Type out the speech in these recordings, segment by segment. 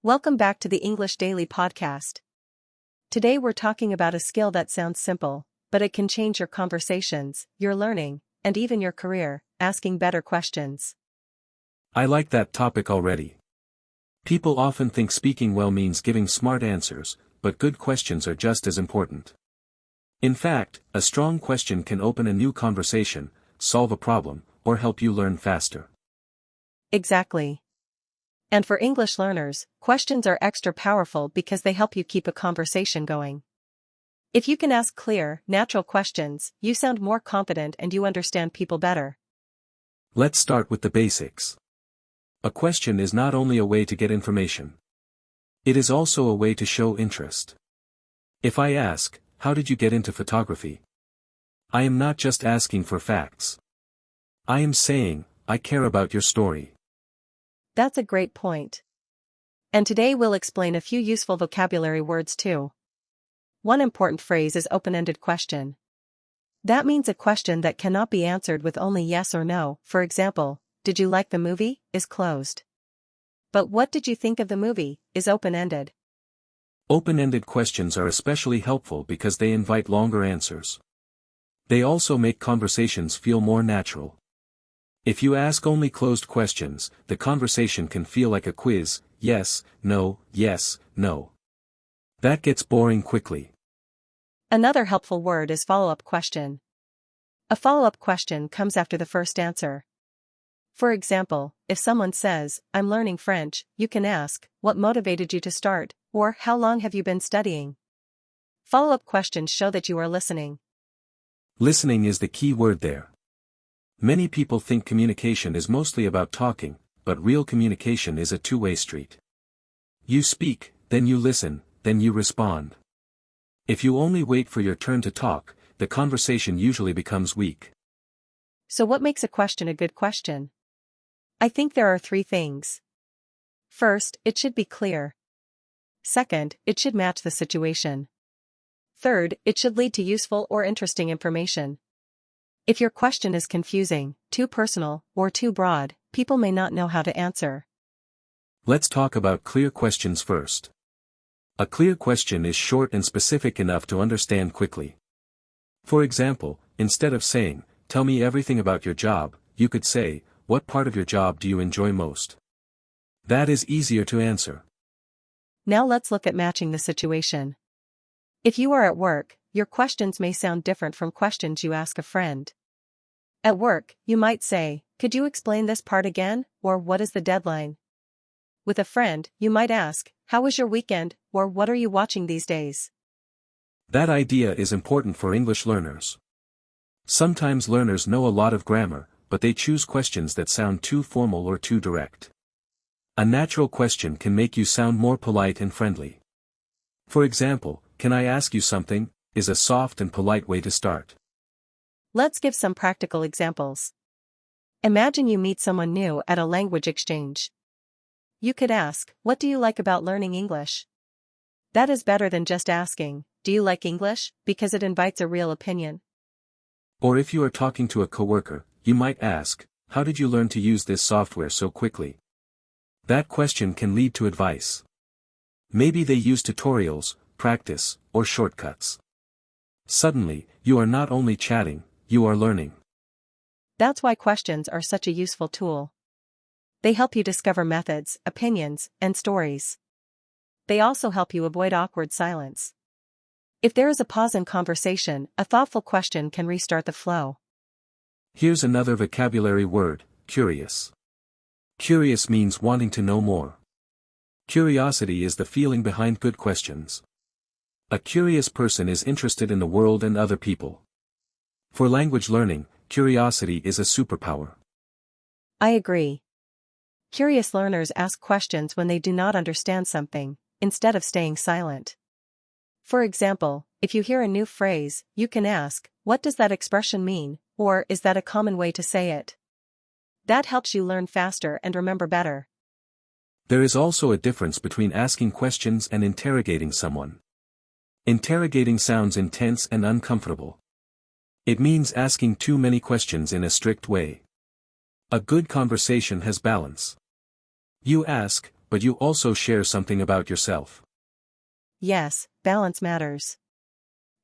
Welcome back to the English Daily Podcast. Today we're talking about a skill that sounds simple, but it can change your conversations, your learning, and even your career: asking better questions. I like that topic already. People often think speaking well means giving smart answers, but good questions are just as important. In fact, a strong question can open a new conversation, solve a problem, or help you learn faster. Exactly. And for English learners, questions are extra powerful because they help you keep a conversation going. If you can ask clear, natural questions, you sound more confident and you understand people better. Let's start with the basics. A question is not only a way to get information. It is also a way to show interest. If I ask, "How did you get into photography?" I am not just asking for facts. I am saying, I care about your story. That's a great point. And today we'll explain a few useful vocabulary words too. One important phrase is open-ended question. That means a question that cannot be answered with only yes or no. For example, "Did you like the movie?" is closed. But "What did you think of the movie?" is open-ended. Open-ended questions are especially helpful because they invite longer answers. They also make conversations feel more natural. If you ask only closed questions, the conversation can feel like a quiz: yes, no, yes, no. That gets boring quickly. Another helpful word is follow-up question. A follow-up question comes after the first answer. For example, if someone says, "I'm learning French," you can ask, "What motivated you to start?" or "How long have you been studying?" Follow-up questions show that you are listening. Listening is the key word there. Many people think communication is mostly about talking, but real communication is a two-way street. You speak, then you listen, then you respond. If you only wait for your turn to talk, the conversation usually becomes weak. So what makes a question a good question? I think there are three things. First, it should be clear. Second, it should match the situation. Third, it should lead to useful or interesting information. If your question is confusing, too personal, or too broad, people may not know how to answer. Let's talk about clear questions first. A clear question is short and specific enough to understand quickly. For example, instead of saying, "Tell me everything about your job," you could say, "What part of your job do you enjoy most?" That is easier to answer. Now let's look at matching the situation. If you are at work, your questions may sound different from questions you ask a friend. At work, you might say, "Could you explain this part again?" or "What is the deadline?" With a friend, you might ask, "How was your weekend?" or "What are you watching these days?" That idea is important for English learners. Sometimes learners know a lot of grammar, but they choose questions that sound too formal or too direct. A natural question can make you sound more polite and friendly. For example, "Can I ask you something?" is a soft and polite way to start. Let's give some practical examples. Imagine you meet someone new at a language exchange. You could ask, "What do you like about learning English?" That is better than just asking, "Do you like English?" because it invites a real opinion. Or if you are talking to a coworker, you might ask, "How did you learn to use this software so quickly?" That question can lead to advice. Maybe they use tutorials, practice, or shortcuts. Suddenly, you are not only chatting, you are learning. That's why questions are such a useful tool. They help you discover methods, opinions, and stories. They also help you avoid awkward silence. If there is a pause in conversation, a thoughtful question can restart the flow. Here's another vocabulary word: curious. Curious means wanting to know more. Curiosity is the feeling behind good questions. A curious person is interested in the world and other people. For language learning, curiosity is a superpower. I agree. Curious learners ask questions when they do not understand something, instead of staying silent. For example, if you hear a new phrase, you can ask, "What does that expression mean?" or "Is that a common way to say it?" That helps you learn faster and remember better. There is also a difference between asking questions and interrogating someone. Interrogating sounds intense and uncomfortable. It means asking too many questions in a strict way. A good conversation has balance. You ask, but but you also share something about yourself. Yes, balance matters.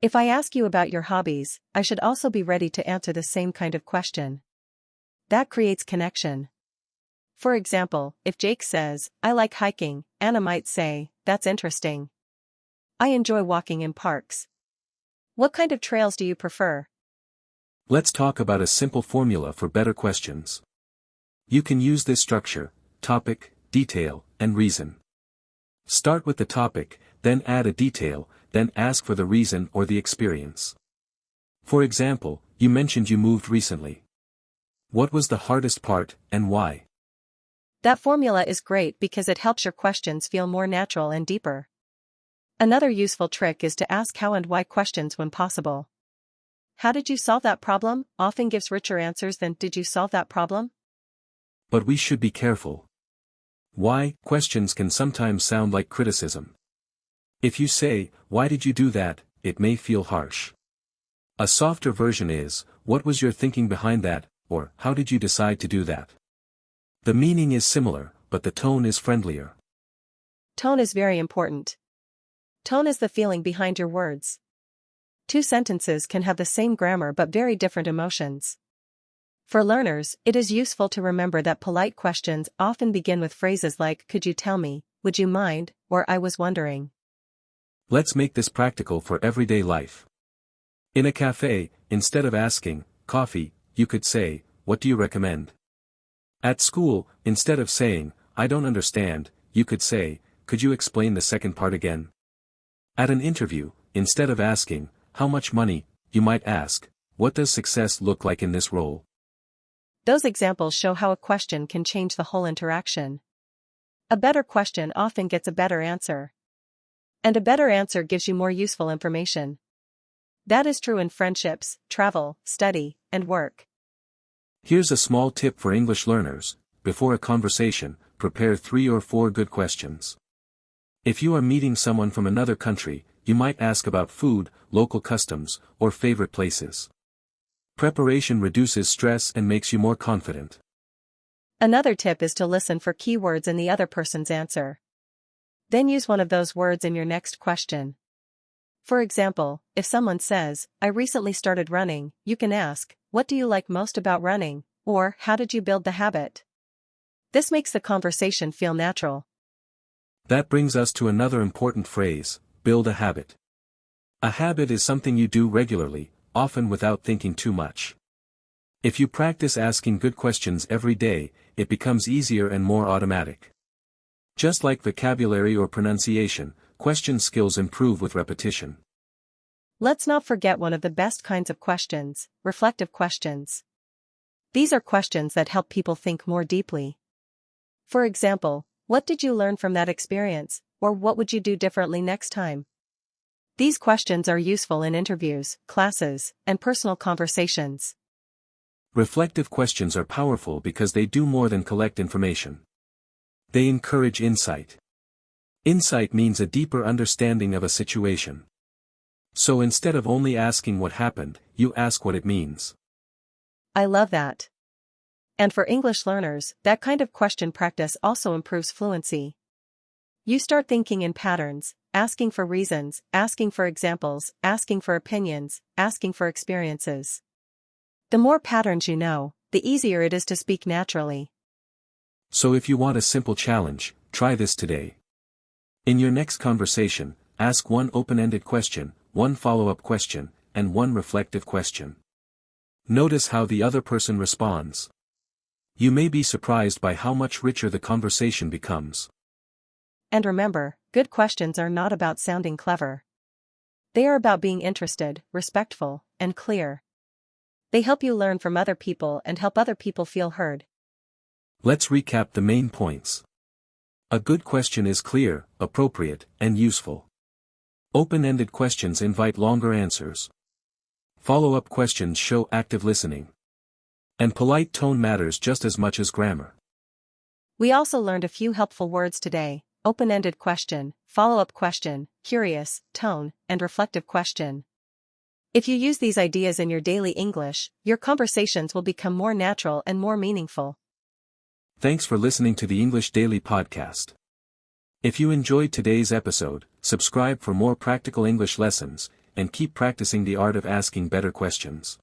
If I ask you about your hobbies, I should also be ready to answer the same kind of question. That creates connection. For example, if Jake says, "I like hiking," Anna might say, "That's interesting. I enjoy walking in parks. What kind of trails do you prefer?" Let's talk about a simple formula for better questions. You can use this structure: topic, detail, and reason. Start with the topic, then add a detail, then ask for the reason or the experience. For example, you mentioned you moved recently. What was the hardest part, and why? That formula is great because it helps your questions feel more natural and deeper. Another useful trick is to ask how and why questions when possible. "How did you solve that problem?" often gives richer answers than "Did you solve that problem?" But we should be careful. Why questions can sometimes sound like criticism. If you say, "Why did you do that?" it may feel harsh. A softer version is, "What was your thinking behind that?" or "How did you decide to do that?" The meaning is similar, but the tone is friendlier. Tone is very important. Tone is the feeling behind your words. Two sentences can have the same grammar but very different emotions. For learners, it is useful to remember that polite questions often begin with phrases like, "Could you tell me," "Would you mind," or "I was wondering." Let's make this practical for everyday life. In a cafe, instead of asking, "Coffee," you could say, "What do you recommend?" At school, instead of saying, "I don't understand," you could say, "Could you explain the second part again?" At an interview, instead of asking, "How much money," you might ask, "What does success look like in this role?" Those examples show how a question can change the whole interaction. A better question often gets a better answer. And a better answer gives you more useful information. That is true in friendships, travel, study, and work. Here's a small tip for English learners: before a conversation, prepare 3 or 4 good questions. If you are meeting someone from another country, you might ask about food, local customs, or favorite places. Preparation reduces stress and makes you more confident. Another tip is to listen for keywords in the other person's answer. Then use one of those words in your next question. For example, if someone says, "I recently started running," you can ask, "What do you like most about running?" or "How did you build the habit?" This makes the conversation feel natural. That brings us to another important phrase: build a habit. A habit is something you do regularly, often without thinking too much. If you practice asking good questions every day, it becomes easier and more automatic. Just like vocabulary or pronunciation, question skills improve with repetition. Let's not forget one of the best kinds of questions: reflective questions. These are questions that help people think more deeply. For example, "What did you learn from that experience?" or "What would you do differently next time?" These questions are useful in interviews, classes, and personal conversations. Reflective questions are powerful because they do more than collect information. They encourage insight. Insight means a deeper understanding of a situation. So instead of only asking what happened, you ask what it means. I love that. And for English learners, that kind of question practice also improves fluency. You start thinking in patterns, asking for reasons, asking for examples, asking for opinions, asking for experiences. The more patterns you know, the easier it is to speak naturally. So if you want a simple challenge, try this today. In your next conversation, ask one open-ended question, one follow-up question, and one reflective question. Notice how the other person responds. You may be surprised by how much richer the conversation becomes. And remember, good questions are not about sounding clever. They are about being interested, respectful, and clear. They help you learn from other people and help other people feel heard. Let's recap the main points. A good question is clear, appropriate, and useful. Open-ended questions invite longer answers. Follow-up questions show active listening. And polite tone matters just as much as grammar. We also learned a few helpful words today: open-ended question, follow-up question, curious, tone, and reflective question. If you use these ideas in your daily English, your conversations will become more natural and more meaningful. Thanks for listening to the English Daily Podcast. If you enjoyed today's episode, subscribe for more practical English lessons, and keep practicing the art of asking better questions.